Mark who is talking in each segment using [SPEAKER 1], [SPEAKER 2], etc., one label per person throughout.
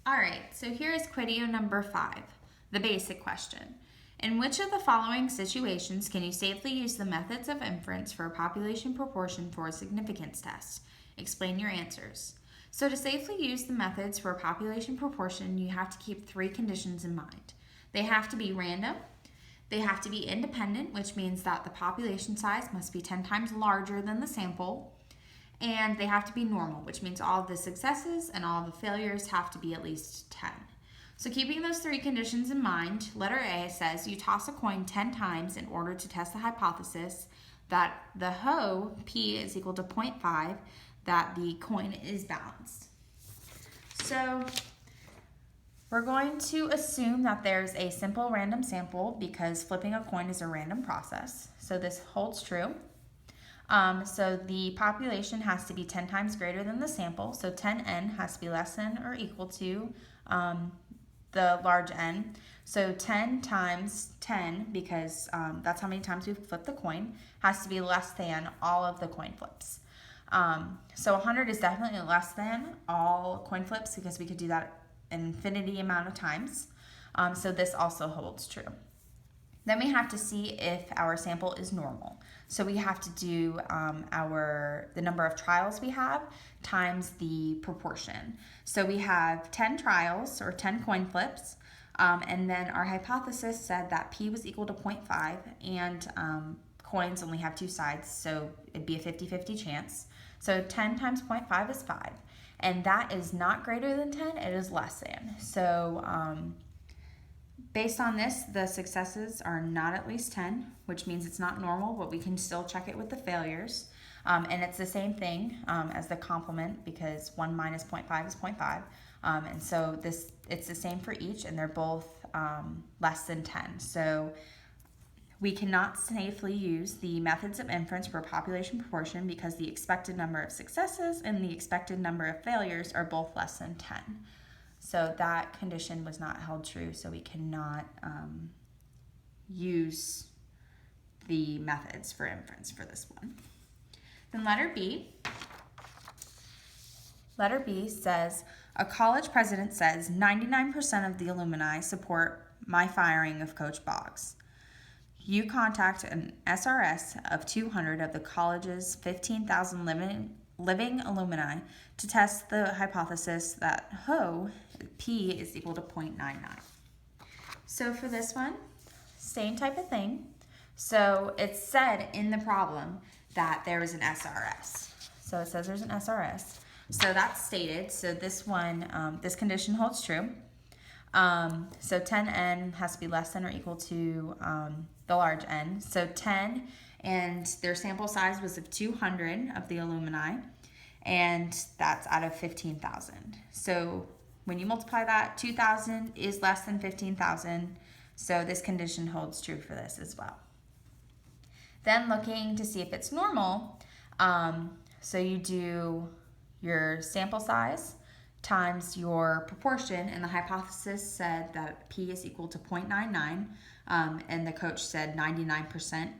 [SPEAKER 1] All right, so here is Quideo number 5, the basic question. In which of the following situations can you safely use the methods of inference for a population proportion for a significance test? Explain your answers. So to safely use the methods for a population proportion, you have to keep 3 conditions in mind. They have to be random, they have to be independent, which means that the population size must be 10 times larger than the sample, and they have to be normal, which means all of the successes and all of the failures have to be at least 10. So keeping those 3 conditions in mind, letter A says you toss a coin 10 times in order to test the hypothesis that the hoe, P is equal to 0.5, that the coin is balanced. So we're going to assume that there's a simple random sample because flipping a coin is a random process. So this holds true. So the population has to be 10 times greater than the sample. So 10n has to be less than or equal to the large N. So 10 times 10, because that's how many times we've flipped the coin, has to be less than all of the coin flips. So 100 is definitely less than all coin flips because we could do that an infinity amount of times. So this also holds true. Then we have to see if our sample is normal. So we have to do the number of trials we have times the proportion. So we have 10 trials or 10 coin flips, and then our hypothesis said that P was equal to 0.5, and coins only have 2 sides, so it'd be a 50-50 chance. So 10 times 0.5 is 5, and that is not greater than 10, it is less than. So based on this, the successes are not at least 10, which means it's not normal, but we can still check it with the failures. And it's the same thing as the complement because 1 minus 0.5 is 0.5. And so it's the same for each, and they're both less than 10. So we cannot safely use the methods of inference for population proportion because the expected number of successes and the expected number of failures are both less than 10. So that condition was not held true, so we cannot use the methods for inference for this one. Then letter B. Letter B says, a college president says 99% of the alumni support my firing of Coach Boggs. You contact an SRS of 200 of the college's 15,000 living alumni to test the hypothesis that hoe, P is equal to 0.99. So for this one, same type of thing. So it said in the problem that there was an SRS. So it says there's an SRS. So that's stated. So this one, this condition holds true. So 10n has to be less than or equal to the large N. So 10, and their sample size was of 200 of the alumni, and that's out of 15,000. So when you multiply that, 2,000 is less than 15,000. So this condition holds true for this as well. Then looking to see if it's normal, so you do your sample size times your proportion, and the hypothesis said that P is equal to 0.99, and the coach said 99%.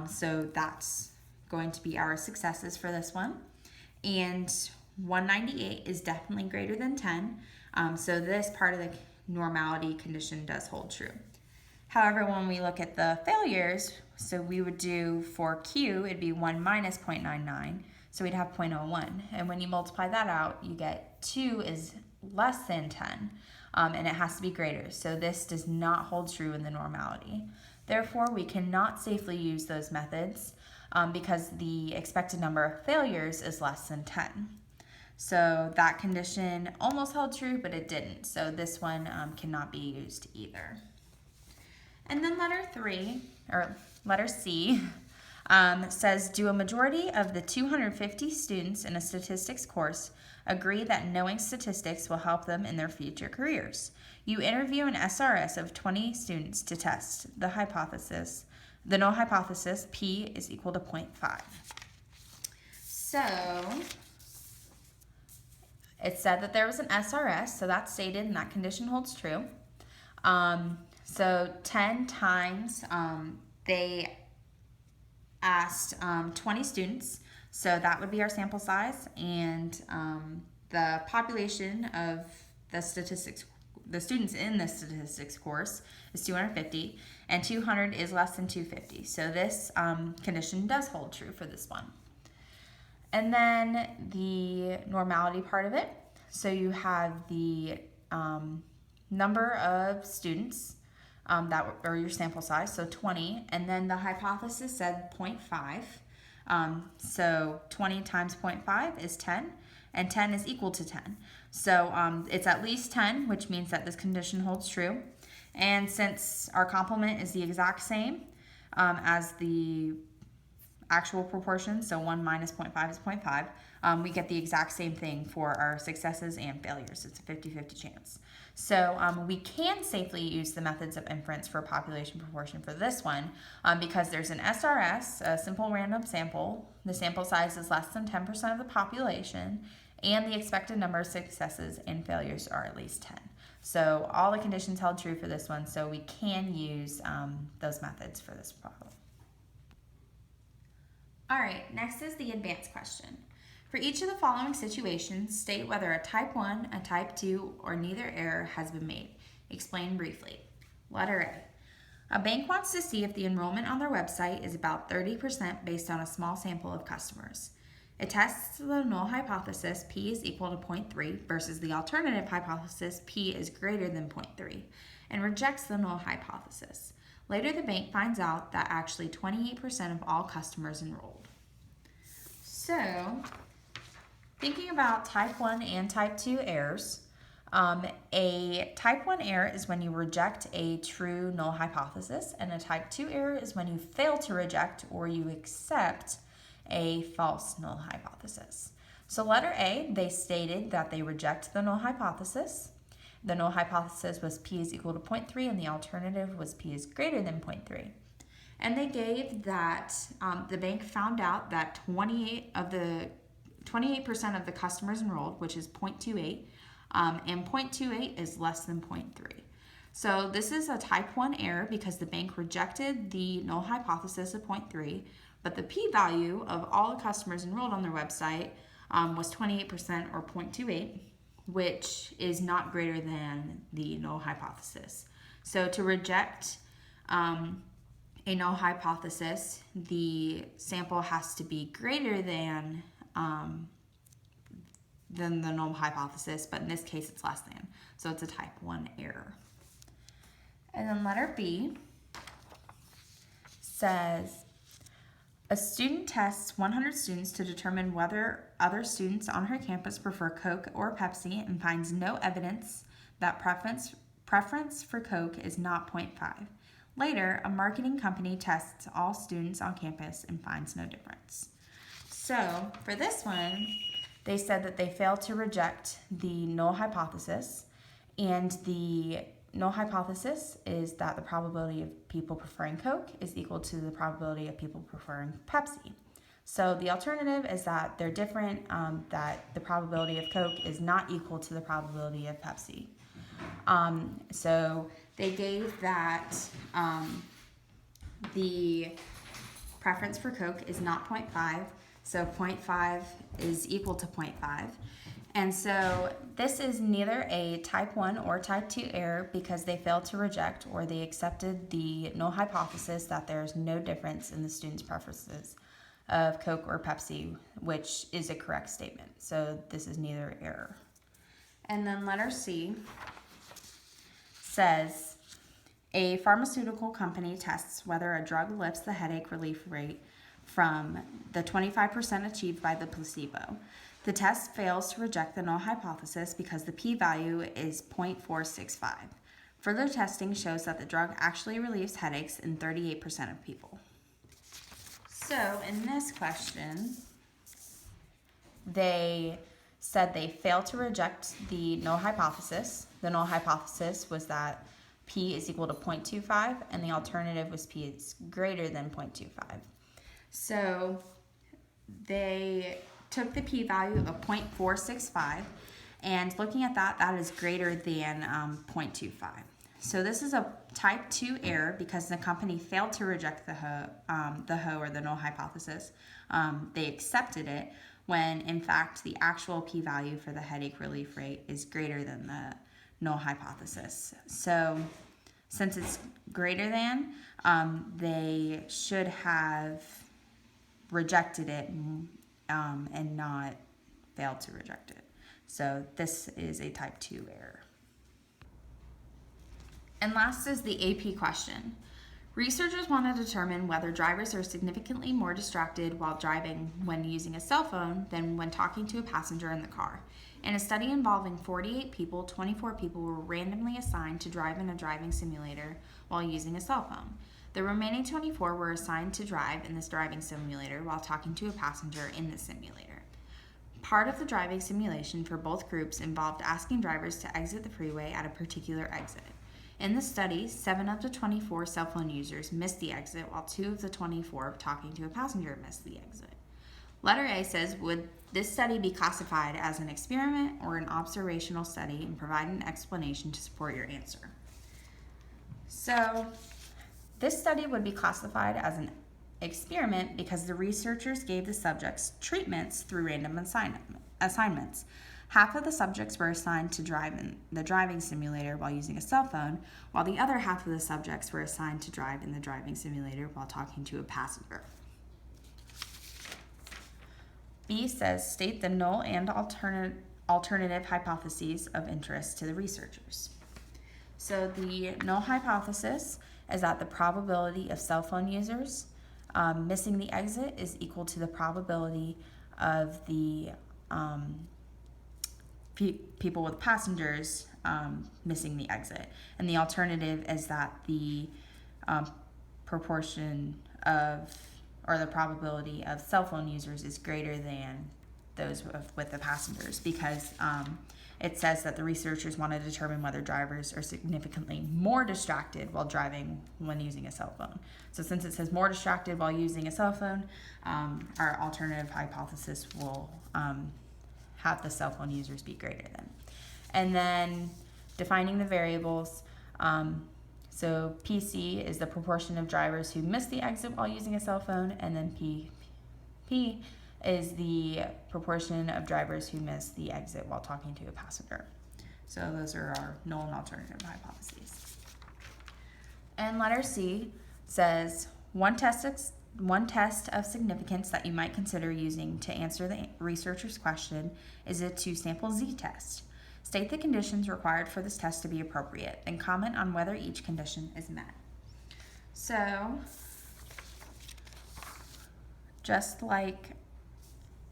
[SPEAKER 1] So that's going to be our successes for this one. And 198 is definitely greater than 10, so this part of the normality condition does hold true. However, when we look at the failures, so we would do for Q, it'd be 1 minus 0.99, so we'd have 0.01. And when you multiply that out, you get 2 is less than 10, and it has to be greater. So this does not hold true in the normality. Therefore, we cannot safely use those methods because the expected number of failures is less than 10. So that condition almost held true, but it didn't. So this one cannot be used either. And then letter C, says, do a majority of the 250 students in a statistics course agree that knowing statistics will help them in their future careers? You interview an SRS of 20 students to test the null hypothesis, P is equal to 0.5. So it said that there was an SRS, so that's stated and that condition holds true. So 10 times they asked 20 students, so that would be our sample size, and the population of the students in the statistics course is 250, and 200 is less than 250. So this condition does hold true for this one. And then the normality part of it. So you have the number of students or your sample size, so 20, and then the hypothesis said 0.5. So 20 times 0.5 is 10, and 10 is equal to 10. So it's at least 10, which means that this condition holds true. And since our complement is the exact same as the actual proportion, so 1 minus 0.5 is 0.5, we get the exact same thing for our successes and failures. It's a 50-50 chance. So we can safely use the methods of inference for population proportion for this one because there's an SRS, a simple random sample. The sample size is less than 10% of the population, and the expected number of successes and failures are at least 10. So all the conditions held true for this one, so we can use those methods for this problem. All right, next is the advanced question. For each of the following situations, state whether a type 1, a type 2, or neither error has been made. Explain briefly. Letter A. A bank wants to see if the enrollment on their website is about 30% based on a small sample of customers. It tests the null hypothesis P is equal to 0.3 versus the alternative hypothesis P is greater than 0.3 and rejects the null hypothesis. Later, the bank finds out that actually 28% of all customers enrolled. So, thinking about type 1 and type 2 errors, a type 1 error is when you reject a true null hypothesis, and a type 2 error is when you fail to reject or you accept a false null hypothesis. So letter A, they stated that they reject the null hypothesis. The null hypothesis was P is equal to 0.3 and the alternative was P is greater than 0.3. And they gave that the bank found out that 28% of the customers enrolled, which is 0.28, and 0.28 is less than 0.3. So this is a type 1 error because the bank rejected the null hypothesis of 0.3, but the p-value of all the customers enrolled on their website was 28% or 0.28, which is not greater than the null hypothesis. So to reject a null hypothesis, the sample has to be greater than the null hypothesis, but in this case it's less than. So it's a type 1 error. And then letter B says, a student tests 100 students to determine whether other students on her campus prefer Coke or Pepsi and finds no evidence that preference for Coke is not 0.5. Later, a marketing company tests all students on campus and finds no difference. So for this one, they said that they failed to reject the null hypothesis, and the null hypothesis is that the probability of people preferring Coke is equal to the probability of people preferring Pepsi. So the alternative is that they're different, that the probability of Coke is not equal to the probability of Pepsi. So they gave that the preference for Coke is not 0.5, so 0.5 is equal to 0.5. And so this is neither a type 1 or type 2 error because they failed to reject or they accepted the null hypothesis that there's no difference in the students' preferences of Coke or Pepsi, which is a correct statement. So this is neither error. And then letter C says, a pharmaceutical company tests whether a drug lifts the headache relief rate from the 25% achieved by the placebo. The test fails to reject the null hypothesis because the p-value is 0.465. Further testing shows that the drug actually relieves headaches in 38% of people. So in this question, they said they failed to reject the null hypothesis. The null hypothesis was that p is equal to 0.25 and the alternative was p is greater than 0.25. So they took the p-value of 0.465 and looking at that, that is greater than 0.25. So this is a type 2 error because the company failed to reject the null hypothesis. They accepted it when in fact the actual p-value for the headache relief rate is greater than the null hypothesis. So since it's greater than, they should have rejected it and not failed to reject it. So this is a type 2 error. And last is the AP question. Researchers want to determine whether drivers are significantly more distracted while driving when using a cell phone than when talking to a passenger in the car. In a study involving 48 people, 24 people were randomly assigned to drive in a driving simulator while using a cell phone. The remaining 24 were assigned to drive in this driving simulator while talking to a passenger in the simulator. Part of the driving simulation for both groups involved asking drivers to exit the freeway at a particular exit. In the study, 7 of the 24 cell phone users missed the exit, while 2 of the 24 talking to a passenger missed the exit. Letter A says, would this study be classified as an experiment or an observational study, and provide an explanation to support your answer. So, this study would be classified as an experiment because the researchers gave the subjects treatments through random assignments. Half of the subjects were assigned to drive in the driving simulator while using a cell phone, while the other half of the subjects were assigned to drive in the driving simulator while talking to a passenger. B says, state the null and alternative hypotheses of interest to the researchers. So the null hypothesis is that the probability of cell phone users missing the exit is equal to the probability of the people with passengers missing the exit. And the alternative is that the proportion of, or the probability of cell phone users is greater than those with the passengers, because it says that the researchers want to determine whether drivers are significantly more distracted while driving when using a cell phone. So since it says more distracted while using a cell phone, our alternative hypothesis will have the cell phone users be greater than. And then defining the variables. So PC is the proportion of drivers who miss the exit while using a cell phone, and then P is the proportion of drivers who miss the exit while talking to a passenger. So those are our null and alternative hypotheses. And letter C says, one test of significance that you might consider using to answer the researcher's question is a two-sample z-test. State the conditions required for this test to be appropriate and comment on whether each condition is met. So, just like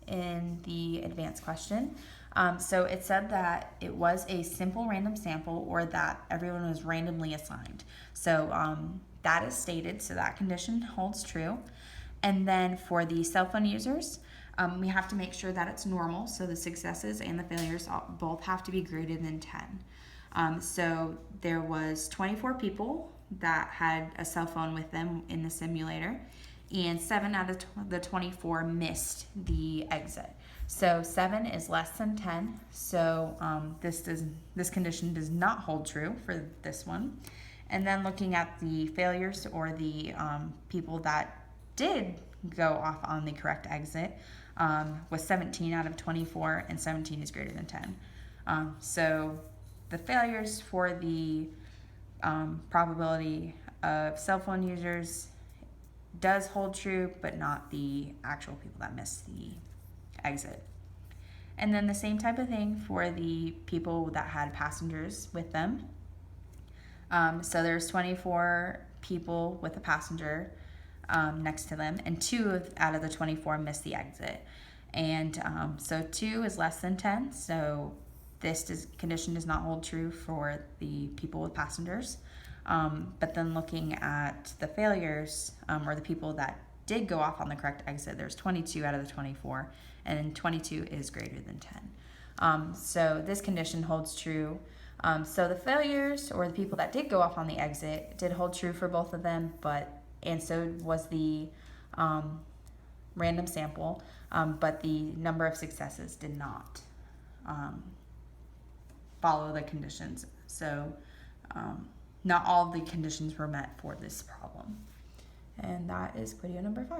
[SPEAKER 1] in the advanced question, so it said that it was a simple random sample, or that everyone was randomly assigned. So that is stated, so that condition holds true. And then for the cell phone users, we have to make sure that it's normal, so the successes and the failures both have to be greater than 10. So there was 24 people that had a cell phone with them in the simulator, and 7 out of the 24 missed the exit. So 7 is less than 10, so this condition does not hold true for this one. And then looking at the failures, or the people that did go off on the correct exit, was 17 out of 24, and 17 is greater than 10. So the failures for the probability of cell phone users does hold true, but not the actual people that missed the exit. And then the same type of thing for the people that had passengers with them. So there's 24 people with a passenger next to them, and 2 out of the 24 missed the exit. And so 2 is less than 10, so this condition does not hold true for the people with passengers. But then looking at the failures, or the people that did go off on the correct exit, there's 22 out of the 24, and 22 is greater than 10. So this condition holds true. So the failures, or the people that did go off on the exit, did hold true for both of them, and so was the random sample, but the number of successes did not follow the conditions. So not all of the conditions were met for this problem. And that is Quideo number 5.